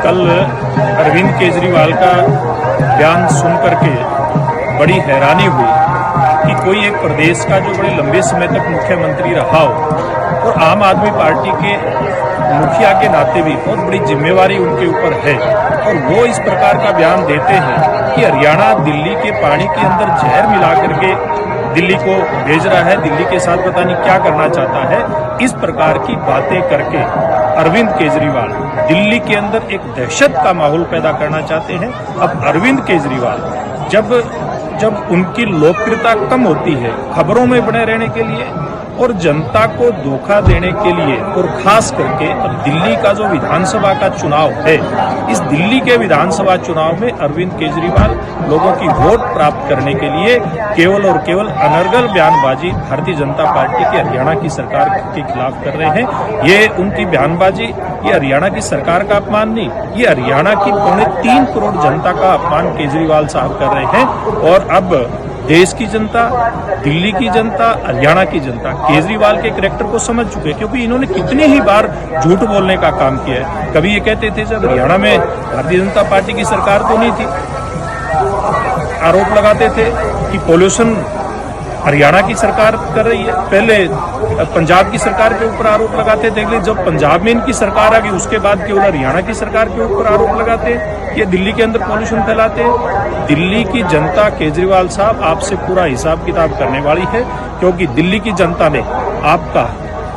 कल अरविंद केजरीवाल का बयान सुन करके बड़ी हैरानी हुई कि कोई एक प्रदेश का जो बड़े लंबे समय तक मुख्यमंत्री रहा हो और आम आदमी पार्टी के मुखिया के नाते भी बहुत बड़ी जिम्मेवारी उनके ऊपर है और वो इस प्रकार का बयान देते हैं कि हरियाणा दिल्ली के पानी के अंदर जहर मिला करके दिल्ली को भेज रहा है, दिल्ली के साथ पता नहीं क्या करना चाहता है। इस प्रकार की बातें करके अरविंद केजरीवाल दिल्ली के अंदर एक दहशत का माहौल पैदा करना चाहते हैं। अब अरविंद केजरीवाल जब उनकी लोकप्रियता कम होती है खबरों में बने रहने के लिए और जनता को धोखा देने के लिए, और खास करके अब दिल्ली का जो विधानसभा का चुनाव है, इस दिल्ली के विधानसभा चुनाव में अरविंद केजरीवाल लोगों की वोट प्राप्त करने के लिए केवल और केवल अनर्गल बयानबाजी भारतीय जनता पार्टी की हरियाणा की सरकार के खिलाफ कर रहे हैं। ये उनकी बयानबाजी ये हरियाणा की सरकार का अपमान नहीं, ये हरियाणा की 3.25 करोड़ जनता का अपमान केजरीवाल साहब कर रहे हैं। और अब देश की जनता, दिल्ली की जनता, हरियाणा की जनता केजरीवाल के कैरेक्टर को समझ चुके हैं, क्योंकि इन्होंने कितनी ही बार झूठ बोलने का काम किया है। कभी ये कहते थे जब हरियाणा में भारतीय जनता पार्टी की सरकार तो नहीं थी, आरोप लगाते थे कि पॉल्यूशन हरियाणा की सरकार कर रही है, पहले पंजाब की सरकार के ऊपर आरोप लगाते थे, लेकिन जब पंजाब में इनकी सरकार आ गई उसके बाद केवल हरियाणा की सरकार के ऊपर आरोप लगाते हैं, ये दिल्ली के अंदर पॉल्यूशन फैलाते हैं। दिल्ली की जनता केजरीवाल साहब आपसे पूरा हिसाब किताब करने वाली है, क्योंकि दिल्ली की जनता ने आपका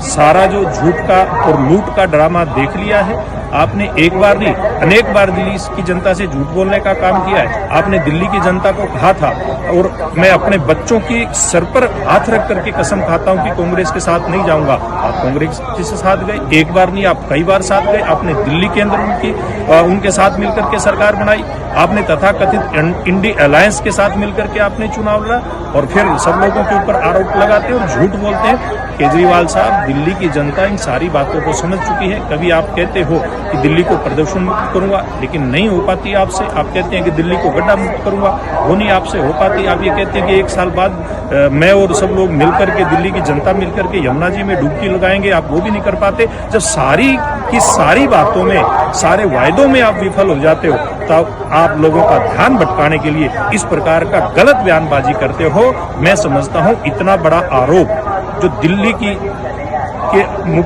सारा जो झूठ का और लूट का ड्रामा देख लिया है। आपने एक बार नहीं अनेक बार दिल्ली की जनता से झूठ बोलने का काम किया है। आपने दिल्ली की जनता को कहा था, और मैं अपने बच्चों की सर पर हाथ रख करके कसम खाता हूं कि कांग्रेस के साथ नहीं जाऊंगा। आप कांग्रेस के साथ गए, एक बार नहीं आप कई बार साथ गए। आपने दिल्ली के अंदर उनके साथ मिलकर के सरकार बनाई। आपने तथाकथित इंडी अलायंस के साथ मिलकर के आपने चुनाव लड़ा, और फिर सब लोगों के ऊपर आरोप लगाते और झूठ बोलते हैं। केजरीवाल साहब, दिल्ली की जनता इन सारी बातों को समझ चुकी है। कभी आप कहते हो कि दिल्ली को प्रदूषण मुक्त करूंगा, लेकिन नहीं हो पाती आपसे। आप कहते हैं कि दिल्ली को गड्ढा मुक्त करूंगा, वो नहीं आपसे हो पाती। आप ये कहते हैं कि 1 साल बाद मैं और सब लोग मिलकर के, दिल्ली की जनता मिलकर के यमुना जी में डुबकी लगाएंगे, आप वो भी नहीं कर पाते। जब सारी की सारी बातों में, सारे वायदों में आप विफल हो जाते हो, तब आप लोगों का ध्यान भटकाने के लिए इस प्रकार का गलत बयानबाजी करते हो। मैं समझता हूं इतना बड़ा आरोप जो दिल्ली के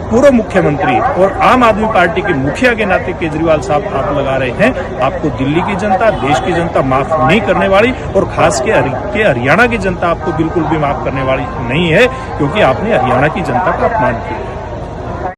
पूर्व मुख्यमंत्री और आम आदमी पार्टी के मुखिया के नाते केजरीवाल साहब आप लगा रहे हैं, आपको दिल्ली की जनता, देश की जनता माफ नहीं करने वाली, और खास के हरियाणा की जनता आपको बिल्कुल भी माफ करने वाली नहीं है, क्योंकि आपने हरियाणा की जनता का अपमान किया।